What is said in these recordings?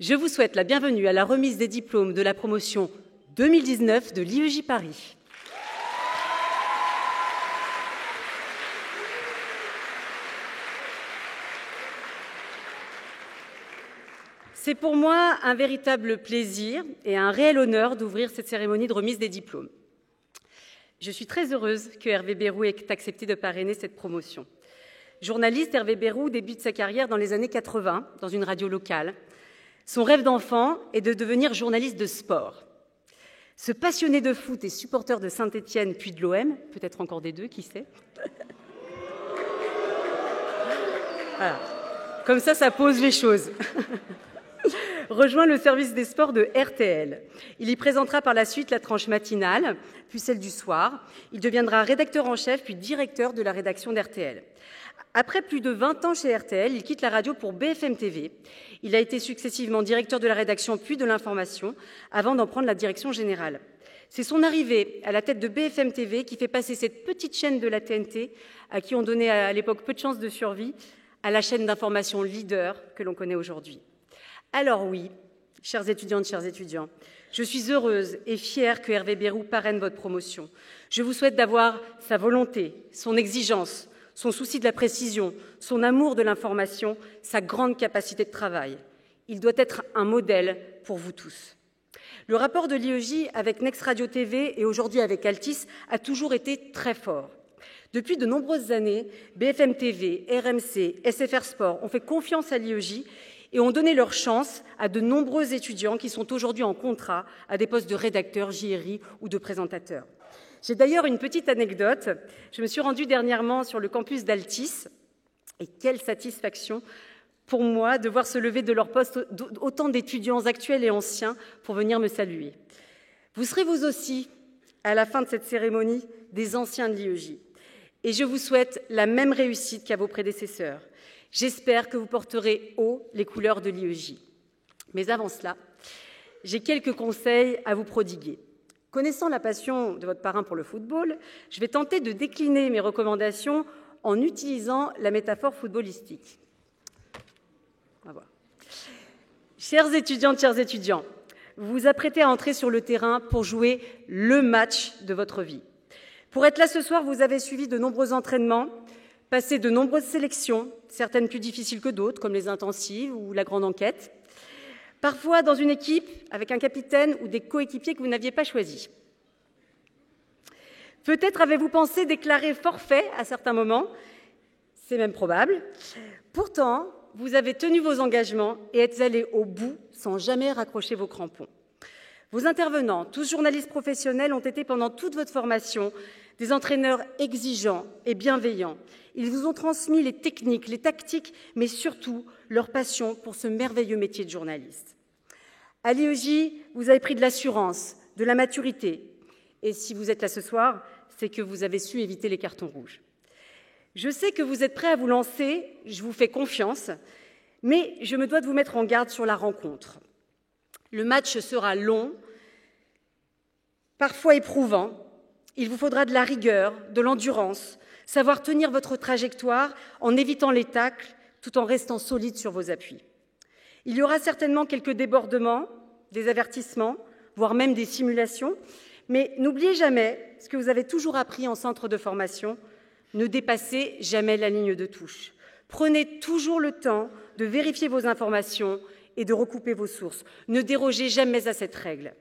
Je vous souhaite la bienvenue à la remise des diplômes de la promotion 2019 de l'IEJ Paris. C'est pour moi un véritable plaisir et un réel honneur d'ouvrir cette cérémonie de remise des diplômes. Je suis très heureuse que Hervé Bérou ait accepté de parrainer cette promotion. Journaliste, Hervé Bérou débute sa carrière dans les années 80 dans une radio locale. Son rêve d'enfant est de devenir journaliste de sport. Ce passionné de foot et supporter de Saint-Étienne puis de l'OM, peut-être encore des deux, qui sait. Voilà. Comme ça pose les choses. Rejoint le service des sports de RTL. Il y présentera par la suite la tranche matinale, puis celle du soir. Il deviendra rédacteur en chef, puis directeur de la rédaction d'RTL. Après plus de 20 ans chez RTL, il quitte la radio pour BFM TV. Il a été successivement directeur de la rédaction, puis de l'information, avant d'en prendre la direction générale. C'est son arrivée à la tête de BFM TV qui fait passer cette petite chaîne de la TNT, à qui on donnait à l'époque peu de chances de survie, à la chaîne d'information leader que l'on connaît aujourd'hui. Alors oui, chères étudiantes, chers étudiants, je suis heureuse et fière que Hervé Bérou parraine votre promotion. Je vous souhaite d'avoir sa volonté, son exigence, son souci de la précision, son amour de l'information, sa grande capacité de travail. Il doit être un modèle pour vous tous. Le rapport de l'IEJ avec Next Radio TV et aujourd'hui avec Altice a toujours été très fort. Depuis de nombreuses années, BFM TV, RMC, SFR Sport ont fait confiance à l'IEJ et ont donné leur chance à de nombreux étudiants qui sont aujourd'hui en contrat à des postes de rédacteurs, JRI ou de présentateurs. J'ai d'ailleurs une petite anecdote. Je me suis rendue dernièrement sur le campus d'Altis et quelle satisfaction pour moi de voir se lever de leur poste autant d'étudiants actuels et anciens pour venir me saluer. Vous serez vous aussi, à la fin de cette cérémonie, des anciens de l'IEJ. Et je vous souhaite la même réussite qu'à vos prédécesseurs. J'espère que vous porterez haut les couleurs de l'IEJ. Mais avant cela, j'ai quelques conseils à vous prodiguer. Connaissant la passion de votre parrain pour le football, je vais tenter de décliner mes recommandations en utilisant la métaphore footballistique. On va voir. Chères étudiantes, chers étudiants, vous vous apprêtez à entrer sur le terrain pour jouer le match de votre vie. Pour être là ce soir, vous avez suivi de nombreux entraînements, passé de nombreuses sélections, certaines plus difficiles que d'autres, comme les intensives ou la grande enquête. Parfois dans une équipe, avec un capitaine ou des coéquipiers que vous n'aviez pas choisis. Peut-être avez-vous pensé déclarer forfait à certains moments, c'est même probable. Pourtant, vous avez tenu vos engagements et êtes allés au bout sans jamais raccrocher vos crampons. Vos intervenants, tous journalistes professionnels, ont été pendant toute votre formation des entraîneurs exigeants et bienveillants. Ils vous ont transmis les techniques, les tactiques, mais surtout leur passion pour ce merveilleux métier de journaliste. À l'IEJ, vous avez pris de l'assurance, de la maturité. Et si vous êtes là ce soir, c'est que vous avez su éviter les cartons rouges. Je sais que vous êtes prêts à vous lancer, je vous fais confiance, mais je me dois de vous mettre en garde sur la rencontre. Le match sera long, parfois éprouvant. Il vous faudra de la rigueur, de l'endurance, savoir tenir votre trajectoire en évitant les tacles tout en restant solide sur vos appuis. Il y aura certainement quelques débordements, des avertissements, voire même des simulations, mais n'oubliez jamais ce que vous avez toujours appris en centre de formation, ne dépassez jamais la ligne de touche. Prenez toujours le temps de vérifier vos informations et de recouper vos sources. Ne dérogez jamais à cette règle.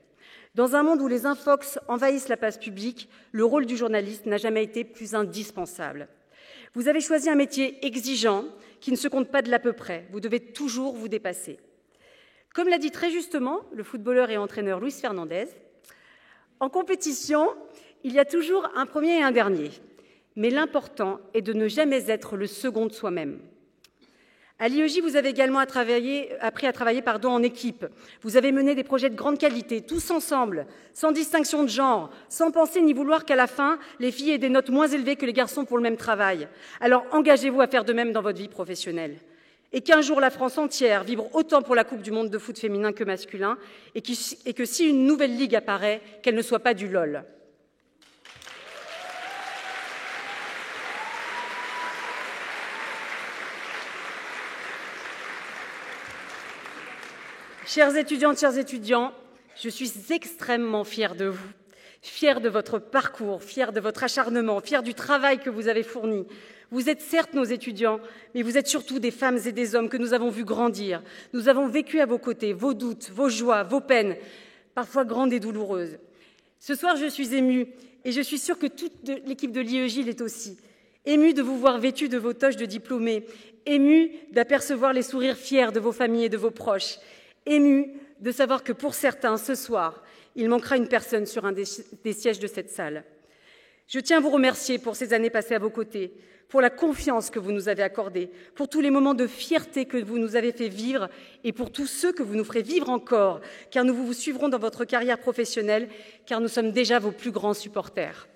Dans un monde où les infox envahissent la place publique, le rôle du journaliste n'a jamais été plus indispensable. Vous avez choisi un métier exigeant qui ne se compte pas de l'à peu près. Vous devez toujours vous dépasser. Comme l'a dit très justement le footballeur et entraîneur Luis Fernandez, en compétition, il y a toujours un premier et un dernier. Mais l'important est de ne jamais être le second de soi-même. À l'IEJ, vous avez également appris à travailler en équipe. Vous avez mené des projets de grande qualité, tous ensemble, sans distinction de genre, sans penser ni vouloir qu'à la fin, les filles aient des notes moins élevées que les garçons pour le même travail. Alors engagez-vous à faire de même dans votre vie professionnelle. Et qu'un jour la France entière vibre autant pour la Coupe du monde de foot féminin que masculin, et que si une nouvelle ligue apparaît, qu'elle ne soit pas du LOL. Chères étudiantes, chers étudiants, je suis extrêmement fière de vous, fière de votre parcours, fière de votre acharnement, fière du travail que vous avez fourni. Vous êtes certes nos étudiants, mais vous êtes surtout des femmes et des hommes que nous avons vus grandir. Nous avons vécu à vos côtés vos doutes, vos joies, vos peines, parfois grandes et douloureuses. Ce soir, je suis émue, et je suis sûre que toute l'équipe de l'IEJ l'est aussi. Émue de vous voir vêtus de vos toches de diplômés, émue d'apercevoir les sourires fiers de vos familles et de vos proches, émue de savoir que pour certains, ce soir, il manquera une personne sur un des sièges de cette salle. Je tiens à vous remercier pour ces années passées à vos côtés, pour la confiance que vous nous avez accordée, pour tous les moments de fierté que vous nous avez fait vivre et pour tous ceux que vous nous ferez vivre encore, car nous vous suivrons dans votre carrière professionnelle, car nous sommes déjà vos plus grands supporters.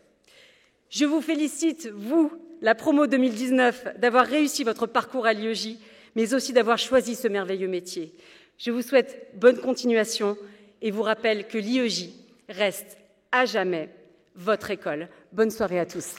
Je vous félicite, vous, la promo 2019, d'avoir réussi votre parcours à l'IEJ, mais aussi d'avoir choisi ce merveilleux métier. Je vous souhaite bonne continuation et vous rappelle que l'IEJ reste à jamais votre école. Bonne soirée à tous.